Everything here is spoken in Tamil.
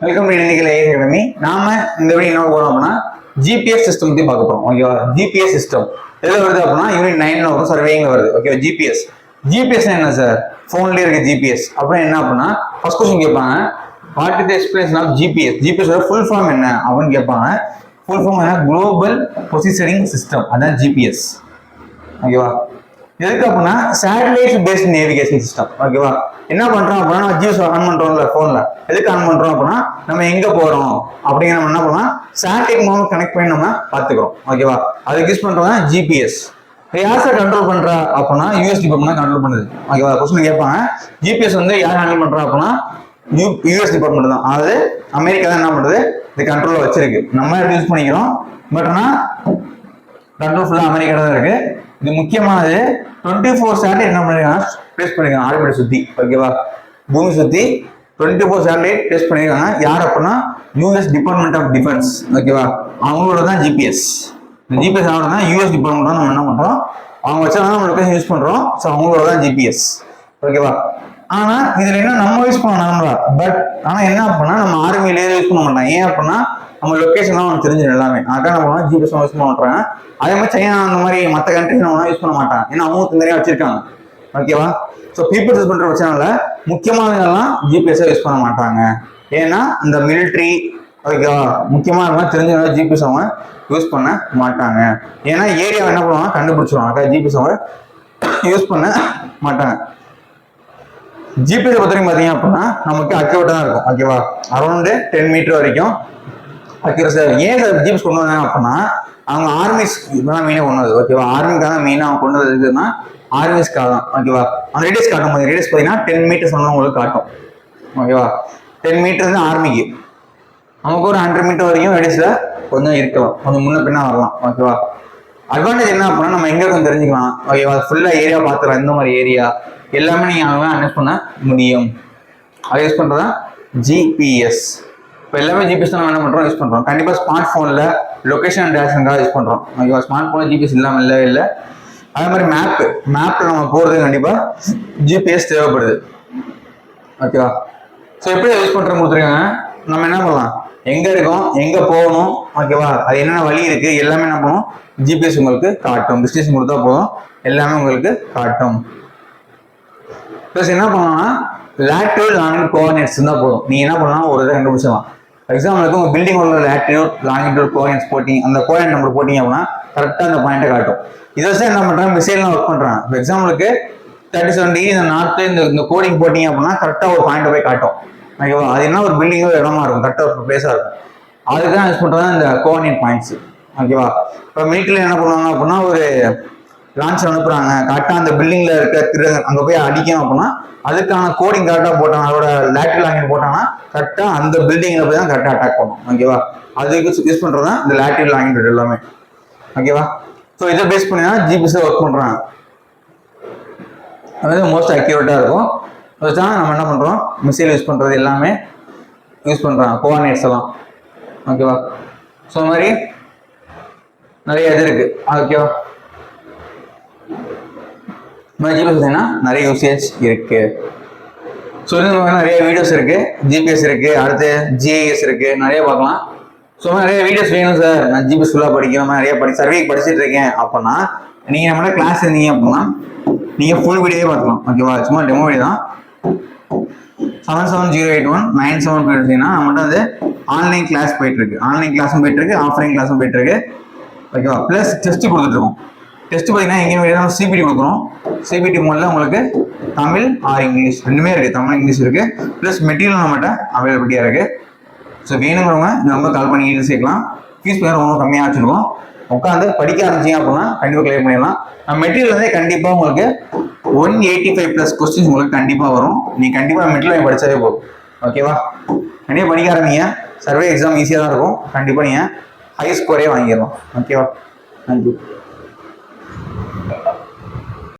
வெல்கம் டு இன்னைக்கு ஏஐ அகாடமி. நாம இந்த வீடியோ என்ன போறோம் அப்படின்னா ஜிபிஎஸ் சிஸ்டம் பத்தி பார்க்க போறோம். ஓகேவா? ஜிபிஎஸ் சிஸ்டம் எதுல வருது அப்படின்னா யூனிட் 9 வரும், சர்வேயிங்ல வருது. ஓகே, ஜிபிஎஸ் என்ன சார்? போன்லயே இருக்கு ஜிபிஎஸ். அப்புறம் என்ன அப்படின்னா ஃபர்ஸ்ட் கொஸ்டின் கேட்பாங்க, what is the explanation of GPS? GPS full form என்ன அப்படின்னு கேட்பாங்க. ஃபுல் ஃபார்ம் என்ன? குளோபல் பொசிஷனிங் சிஸ்டம், அதான் ஜிபிஎஸ். ஓகேவா? எதுக்கு அப்படின்னா சேட்டலைட் பேஸ்ட் நேவிகேஷன் சிஸ்டம். ஓகேவா? என்ன பண்றோம் அப்படின்னா நம்ம ஜியோஸ் ஆன் பண்றோம்ல போன்ல, எதுக்கு ஆன் பண்றோம் அப்படின்னா நம்ம எங்க போறோம் அப்படிங்கிற நம்ம என்ன பண்ணலாம், சேட்டலைட் மூலம் கனெக்ட் பண்ணி நம்ம பாத்துக்கிறோம். ஓகேவா? அதுக்கு யூஸ் பண்றதா ஜிபிஎஸ். யார் சார் கண்ட்ரோல் பண்றா அப்படின்னா யூஎஸ் டிபார்ட்மெண்ட் கண்ட்ரோல் பண்ணுது. ஓகேவா? கொஸ்டின் கேட்பாங்க, ஜிபிஎஸ் வந்து யார் ஹேண்டில் பண்றா அப்படின்னா யூஎஸ் டிபார்ட்மெண்ட் தான். அதாவது அமெரிக்கா தான் என்ன பண்றது, இது கண்ட்ரோல்ல வச்சிருக்கு. நம்ம யூஸ் பண்ணிக்கிறோம், பட் ஆனா கண்ட்ரோல் ஃபுல்லா அமெரிக்கா தான் இருக்கு. இது முக்கியமானது 24 சேட்டலைட் என்ன பண்ணிருக்காங்க, பிளேஸ் பண்ணிருக்காங்க ஆர்பிட்டை சுத்தி. ஓகேவா? பூமி சுத்தி 24 சேட்டலைட் பிளேஸ் பண்ணிருக்காங்க. யார் அப்படின்னா யூஎஸ் டிபார்ட்மெண்ட் ஆஃப் டிஃபென்ஸ். ஓகேவா? அவங்களோட தான் ஜிபிஎஸ். இந்த ஜிபிஎஸ் அவங்களோட தான் யூஎஸ் டிபார்ட்மெண்ட் தான் நம்ம என்ன பண்றோம், அவங்க வச்சாதான் நம்ம லொகேஷன் யூஸ் பண்றோம். ஸோ அவங்களோட தான் ஜிபிஎஸ். ஓகேவா? ஆனா இதுல என்ன நம்ம யூஸ் பண்ணலாம், பட் ஆனா என்ன அப்படின்னா நம்ம ஆர்மியிலேயே யூஸ் பண்ண மாட்டோம். ஏன் அப்படின்னா நம்ம லொகேஷன் தான் அவனுக்கு தெரிஞ்சிடும் எல்லாமே. அதான் நம்ம ஜிபிஎஸ் யூஸ் பண்ண மாட்டாங்க. அதே மாதிரி சைனா அந்த மாதிரி மற்ற கண்ட்ரிஸ் நம்ம யூஸ் பண்ண மாட்டாங்க, ஏன்னா அவங்க நிறைய வச்சிருக்காங்க. ஓகேவா? ஸோ பீப்புள் யூஸ் பண்ற பிரச்சனை முக்கியமானதெல்லாம் ஜிபிஎஸ் யூஸ் பண்ண மாட்டாங்க. ஏன்னா இந்த மிலிட்ரி, ஓகேவா, முக்கியமான தெரிஞ்சவங்க ஜிபிஎஸ் அவங்க யூஸ் பண்ண மாட்டாங்க. ஏன்னா ஏரியா என்ன பண்ணுவாங்க, கண்டுபிடிச்சிருவாங்க. ஜிபிஎஸ் அவங்க யூஸ் பண்ண மாட்டாங்க. ஜிபிஎஸ் பொறுத்த வரைக்கும் பார்த்தீங்க அப்படின்னா நமக்கு அக்யூரேட்டா தான் இருக்கும். ஓகேவா? அரௌண்ட் 10 மீட்டர் வரைக்கும் அக்யூரஸா. ஏன் சார் ஜிபிஎஸ் கொண்டு வந்தாங்க அப்படின்னா அவங்க ஆர்மிஸ் தான் மெயினாக கொண்டு வந்தது. ஓகேவா? ஆர்மிக்காக தான் மெயினாக அவங்க கொண்டு வந்ததுன்னா ஆர்மிஸ்க்காக தான். ஓகேவா? அந்த ரேடியஸ் காட்டும் போது ரேடியஸ் பார்த்தீங்கன்னா 10 மீட்டர்ஸ் வந்து உங்களுக்கு காட்டும். ஓகேவா? 10 மீட்டர்ஸ் தான் ஆர்மிக்கு. நமக்கு ஒரு 100 மீட்டர் வரைக்கும் ரேடியஸ்ல கொஞ்சம் இருக்கலாம், கொஞ்சம் முன்ன பின்னா வரலாம். ஓகேவா? அட்வான்டேஜ் என்ன அப்படின்னா நம்ம எங்க இருக்கும் தெரிஞ்சுக்கலாம். ஓகேவா? ஃபுல்லா ஏரியா பார்த்துக்கலாம், இந்த மாதிரி ஏரியா எல்லாமே நீங்க அவங்க அனலைஸ் பண்ண முடியும். அதை யூஸ் பண்றதா ஜிபிஎஸ். இப்போ எல்லாமே ஜிபிஎஸ் தான் என்ன பண்றோம், யூஸ் பண்றோம். கண்டிப்பா ஸ்மார்ட் போன்ல லொகேஷன் அண்ட் டேரக்ஷனுக்காக யூஸ் பண்றோம். ஓகேவா? ஸ்மார்ட் போன்ல ஜிபிஎஸ் இல்லாம இல்லை. அதே மாதிரி மேப்ல நம்ம போறது கண்டிப்பா ஜிபிஎஸ் தேவைப்படுது. ஓகேவா? ஸோ எப்படி யூஸ் பண்றோம் கொடுத்துருக்காங்க, நம்ம என்ன பண்ணலாம், எங்க இருக்கோம், எங்க போகணும், ஓகேவா, அது என்னென்ன வழி இருக்கு எல்லாமே என்ன பண்ணுவோம், ஜிபிஎஸ் உங்களுக்கு காட்டும். டிஸ்டன்ஸ் கொடுத்தா போதும், எல்லாமே உங்களுக்கு காட்டும். ப்ளஸ் என்ன பண்ணலாம்னா லேட்டிடியூட் லாங்கிடியூட் கோஆர்டினேட்ஸ் தான் போதும். நீங்க என்ன பண்ணலாம், ஒரு இதை கண்டுபிடிச்சலாம். எக்ஸாம்பிளுக்கு உங்க பில்டிங் உள்ள லேட்டிடியூட் லாங்கிடியூட் கோஆர்டினேட்ஸ் போட்டீங்க, அந்த கோஆர்டினேட் நம்பர் போட்டீங்க அப்படின்னா கரெக்டாக அந்த பாயிண்டை காட்டும். இதை வச்சு என்ன பண்றாங்க, மிசைல்லாம் ஒர்க் பண்றாங்க. இப்போ எக்ஸாம்பிளுக்கு 37 டிகிரி இந்த நார்த்து இந்த கோடிங் போட்டீங்க அப்படின்னா கரெக்டாக ஒரு பாயிண்ட் போய் காட்டும். ஓகேவா? அது என்ன ஒரு பில்டிங்கோ இடமா இருக்கும், கரெக்டாக ஒரு பிளேஸா இருக்கும். அதுக்கு தான் யூஸ் பண்றது இந்த கோஆர்டினேட் பாயிண்ட்ஸ். ஓகேவா? இப்போ மிலிட்டரியில் என்ன பண்ணுவாங்க அப்படின்னா ஒரு லான்ச் அனுப்புறாங்க, கரெக்டாக அந்த பில்டிங்ல இருக்க அங்கே போய் அடிக்கணும் அப்படின்னா அதுக்கான கோடிங் கரெக்டாக போட்டாங்க, அதோட லேட்டரல் லாங்கிங் போட்டாங்கன்னா கரெக்டாக அந்த பில்டிங்ல போய் தான் கரெக்டாக அட்டாக் பண்ணும். ஓகேவா? அதுக்கு யூஸ் பண்றது தான் இந்த லேட்டரல் லாங்கிங் எல்லாமே. ஓகேவா? ஸோ இதை பேஸ் பண்ணி தான் ஜிபிஎஸ் ஒர்க் பண்றாங்க. அதாவது மோஸ்ட் அக்யூரேட்டா இருக்கும். அதுதான் நம்ம என்ன பண்றோம், மிசைல் யூஸ் பண்றது எல்லாமே யூஸ் பண்றாங்க, கோஆர்டினேட்ஸ் எல்லாம். ஓகேவா? ஸோ மாதிரி நிறைய இது இருக்கு. ஓகேவா? ஜிபிஎஸ் நிறைய யூசேஜ் இருக்கு. ஸோ நிறைய வீடியோஸ் இருக்கு, ஜிபிஎஸ் இருக்கு, அடுத்து ஜிஐஎஸ் இருக்கு, நிறைய பார்க்கலாம். ஸோ நிறைய வீடியோஸ் வேணும் சார், நான் ஜிபிஎஸ் ஃபுல்லாக படிக்கணும், நிறைய சர்வேக்கு படிச்சுட்டு இருக்கேன் அப்படின்னா நீங்க நம்மளோட கிளாஸ் இருந்தீங்க அப்படின்னா நீங்க ஃபுல் வீடியோவே பார்க்கலாம். ஓகேவா? சும்மா டெமோ வீடியோ தான். 77081975 நம்மகிட்ட வந்து ஆன்லைன் கிளாஸ் போயிட்டு இருக்கு. ஆன்லைன் கிளாஸும் போயிட்டு இருக்கு, ஆஃப்லைன் கிளாஸும் போயிட்டு இருக்கு. ஓகேவா? பிளஸ் டெஸ்ட் கொடுத்துட்டு இருக்கோம். டெஸ்ட் பார்த்தீங்கன்னா எங்கேயும் சிபிடி கொடுக்குறோம். சிபிடி மோட்ல உங்களுக்கு தமிழ் ஆர் இங்கிலீஷ் ரெண்டுமே இருக்கு, தமிழ் இங்கிலீஷ் இருக்கு. பிளஸ் மெட்டீரியல் நம்மகிட்ட அவைலபிலிட்டியா இருக்கு. ஸோ வேணுங்கிறவங்க இந்த நம்பர் கால் பண்ணி சேர்க்கலாம். ஃபீஸ் பேர் ரொம்ப கம்மியாக வச்சுருக்கோம். உட்காந்து படிக்க ஆரம்பிச்சிங்க அப்படின்னா கண்டிப்பாக கிளியர் பண்ணிடலாம். மெட்டீரியல் வந்து கண்டிப்பாக உங்களுக்கு 185+ கொஸ்டின்ஸ் உங்களுக்கு கண்டிப்பாக வரும். நீங்கள் கண்டிப்பாக மெட்டீரியல் படித்தாலே போதும். ஓகேவா? கண்டிப்பாக படிக்க ஆரம்பிங்க. சர்வே எக்ஸாம் ஈஸியாக தான் இருக்கும். கண்டிப்பாக நீங்கள் ஹை ஸ்கோரே வாங்கிடலாம். ஓகேவா? தேங்க்யூ.